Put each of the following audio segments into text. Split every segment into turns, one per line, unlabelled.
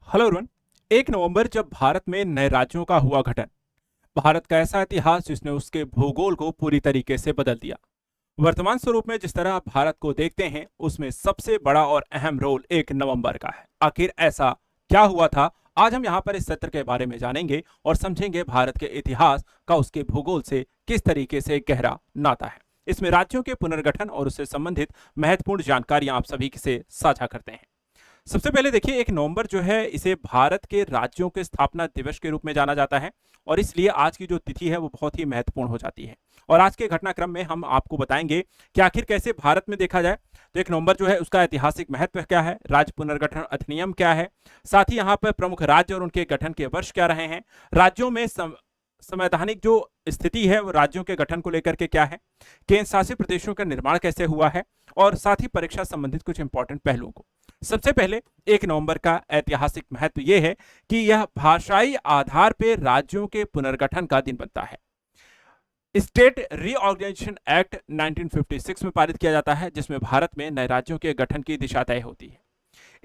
Hello everyone. 1 नवंबर जब भारत में नए राज्यों का हुआ गठन, भारत का ऐसा इतिहास जिसने उसके भूगोल को पूरी तरीके से बदल दिया। वर्तमान स्वरूप में जिस तरह आप भारत को देखते हैं, उसमें सबसे बड़ा और अहम रोल 1 नवंबर का है। आखिर ऐसा क्या हुआ था? आज हम यहाँ पर इस सत्र के बारे में जानेंगे और समझेंगे भारत के इतिहास का उसके भूगोल से किस तरीके से गहरा नाता है। इसमें राज्यों के पुनर्गठन और उससे संबंधित महत्वपूर्ण जानकारियां आप सभी से साझा करते हैं। सबसे पहले देखिए, 1 नवंबर जो है इसे भारत के राज्यों के स्थापना दिवस के रूप में जाना जाता है और इसलिए आज की जो तिथि है वो बहुत ही महत्वपूर्ण हो जाती है। और आज के घटनाक्रम में हम आपको बताएंगे कि आखिर कैसे भारत में देखा जाए तो 1 नवंबर जो है उसका ऐतिहासिक महत्व क्या है, राज्य पुनर्गठन अधिनियम क्या है, साथ ही यहाँ पर प्रमुख राज्य और उनके गठन के वर्ष क्या रहे हैं, राज्यों में संवैधानिक जो स्थिति है वो राज्यों के गठन को लेकर के क्या है, केंद्र शासित प्रदेशों का निर्माण कैसे हुआ है और साथ ही परीक्षा संबंधित कुछ इंपॉर्टेंट पहलुओं को। सबसे पहले 1 नवंबर का ऐतिहासिक महत्व यह है कि यह भाषाई आधार पर राज्यों के पुनर्गठन का दिन बनता है। स्टेट रीऑर्गेनाइजेशन एक्ट 1956 में पारित किया जाता है, जिसमें भारत में नए राज्यों के गठन की दिशा तय होती है।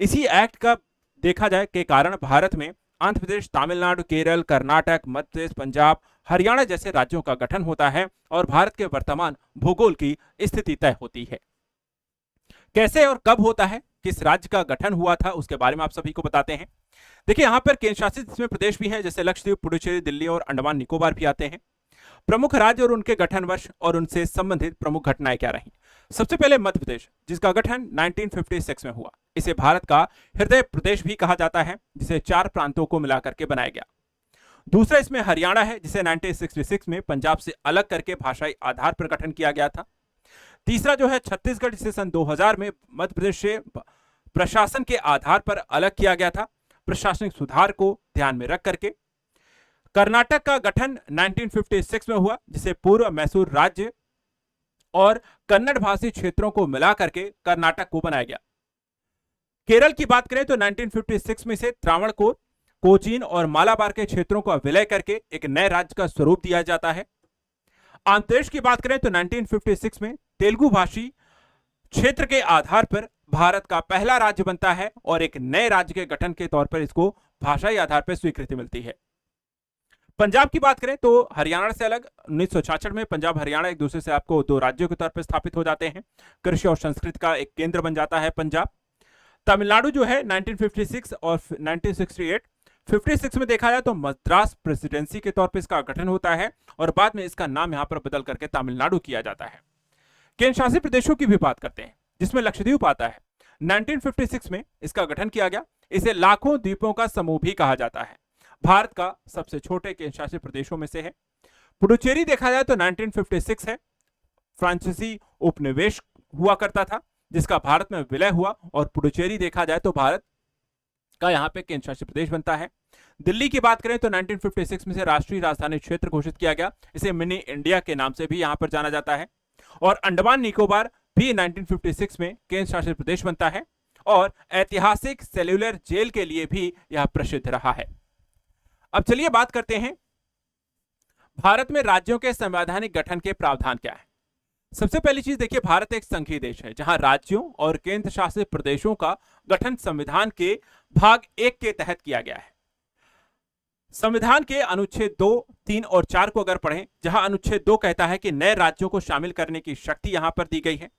इसी एक्ट का देखा जाए के कारण भारत में आंध्र प्रदेश, तमिलनाडु, केरल, कर्नाटक, मध्य प्रदेश, पंजाब, हरियाणा जैसे राज्यों का गठन होता है और भारत के वर्तमान भूगोल की स्थिति तय होती है। कैसे और कब होता है, किस राज्य का गठन हुआ था, उसके बारे में आप सभी को बताते हैं। देखिए, यहाँ पर केंद्र शासित इसमें प्रदेश भी हैं, जैसे लक्षद्वीप, पुडुचेरी, दिल्ली और अंडमान निकोबार भी आते हैं। प्रमुख राज्य और उनके गठन वर्ष और उनसे संबंधित प्रमुख घटनाएं क्या रही। सबसे पहले मध्य प्रदेश, जिसका गठन 1956 में हुआ। इसे भारत का हृदय प्रदेश भी कहा जाता है, जिसे 4 प्रांतों को मिलाकर के बनाया गया। दूसरा इसमें हरियाणा है, जिसे 1966 में पंजाब से अलग करके भाषाई आधार पर गठन किया गया था। तीसरा जो है छत्तीसगढ़, जिसे सन 2000 में मध्य प्रदेश से प्रशासन के आधार पर अलग किया गया था, प्रशासनिक सुधार को ध्यान में रख करके। कर्नाटक का गठन 1956 में हुआ, जिसे पूर्व मैसूर राज्य और कन्नड़ भाषी क्षेत्रों को मिला करके कर्नाटक को बनाया गया। केरल की बात करें तो 1956 में से त्रावणकोर, कोचीन और मालाबार के क्षेत्रों का विलय करके एक नए राज्य का स्वरूप दिया जाता है। आंध्र प्रदेश की बात करें तो 1956 में तेलुगु भाषी क्षेत्र के आधार पर भारत का पहला राज्य बनता है और एक नए राज्य के गठन के तौर पर इसको भाषाई आधार पर स्वीकृति मिलती है। पंजाब की बात करें तो हरियाणा से अलग 1966 में पंजाब हरियाणा एक दूसरे से आपको 2 राज्यों के तौर पर स्थापित हो जाते हैं। कृषि और संस्कृति का एक केंद्र बन जाता है पंजाब। तमिलनाडु जो है 1956 और 1968, 56 में देखा जाए तो मद्रास प्रेसिडेंसी के तौर पर इसका गठन होता है और बाद में इसका नाम यहां पर बदल करके तमिलनाडु किया जाता है। केंद्र शासित प्रदेशों की भी बात करते हैं, जिसमें लक्षद्वीप आता है। 1956 में इसका गठन किया गया। इसे लाखों द्वीपों का समूह भी कहा जाता है। भारत का सबसे छोटे केंद्र शासित प्रदेशों में से है। पुडुचेरी देखा जाए तो 1956 है, फ्रांसीसी उपनिवेश हुआ करता था, जिसका भारत में विलय हुआ और पुडुचेरी देखा जाए तो भारत का यहां पे केंद्र शासित प्रदेश बनता है। दिल्ली की बात करें तो 1956 में से राष्ट्रीय राजधानी क्षेत्र घोषित किया गया। इसे मिनी इंडिया के नाम से भी यहां पर जाना जाता है। और अंडमान निकोबार भी 1956 में केंद्र शासित प्रदेश बनता है और ऐतिहासिक सेल्यूलर जेल के लिए भी यह प्रसिद्ध रहा है। अब चलिए बात करते हैं भारत में राज्यों के संवैधानिक गठन के प्रावधान क्या है। सबसे पहली चीज देखिए, भारत एक संघीय देश है जहां राज्यों और केंद्र शासित प्रदेशों का गठन संविधान के भाग 1 के तहत किया गया है। संविधान के अनुच्छेद 2, 3 और 4 को अगर पढ़ें, जहां अनुच्छेद 2 कहता है कि नए राज्यों को शामिल करने की शक्ति यहां पर दी गई है।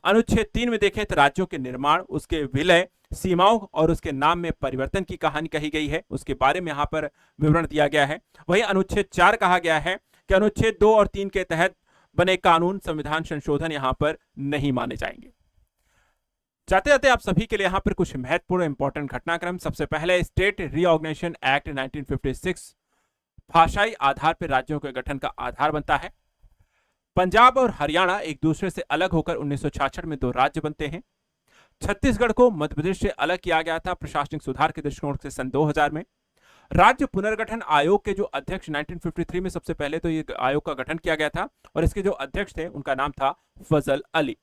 अनुच्छेद 3 में देखें तो राज्यों के निर्माण, उसके विलय, सीमाओं और उसके नाम में परिवर्तन की कहानी कही गई है, उसके बारे में यहां पर विवरण दिया गया है। वहीं अनुच्छेद 4 कहा गया है कि अनुच्छेद 2 और 3 के तहत बने कानून, संविधान संशोधन यहां पर नहीं माने जाएंगे। जाते जाते आप सभी के लिए यहां पर कुछ महत्वपूर्ण इंपॉर्टेंट घटनाक्रम। सबसे पहले स्टेट रीऑर्गेनाइजेशन एक्ट 1956 भाषाई आधार पर राज्यों के गठन का आधार बनता है। पंजाब और हरियाणा एक दूसरे से अलग होकर 1966 में 2 राज्य बनते हैं। छत्तीसगढ़ को मध्य प्रदेश से अलग किया गया था प्रशासनिक सुधार के दृष्टिकोण से सन 2000 में। राज्य पुनर्गठन आयोग के जो अध्यक्ष 1953 में सबसे पहले तो ये आयोग का गठन किया गया था और इसके जो अध्यक्ष थे उनका नाम था फजल अली।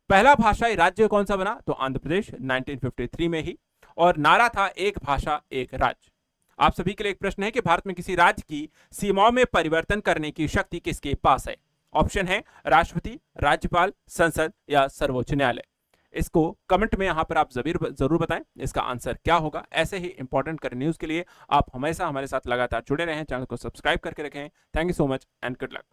पहला भाषाई राज्य कौन सा बना तो आंध्र प्रदेश 1953 में ही, और नारा था एक भाषा एक राज्य। आप सभी के लिए एक प्रश्न है कि भारत में किसी राज्य की सीमाओं में परिवर्तन करने की शक्ति किसके पास है। ऑप्शन है राष्ट्रपति, राज्यपाल, संसद या सर्वोच्च न्यायालय। इसको कमेंट में यहाँ पर आप जरूर बताएं इसका आंसर क्या होगा। ऐसे ही इंपॉर्टेंट करंट न्यूज के लिए आप हमेशा हमारे साथ लगातार जुड़े रहें, चैनल को सब्सक्राइब करके रखें। Thank you so much and good luck.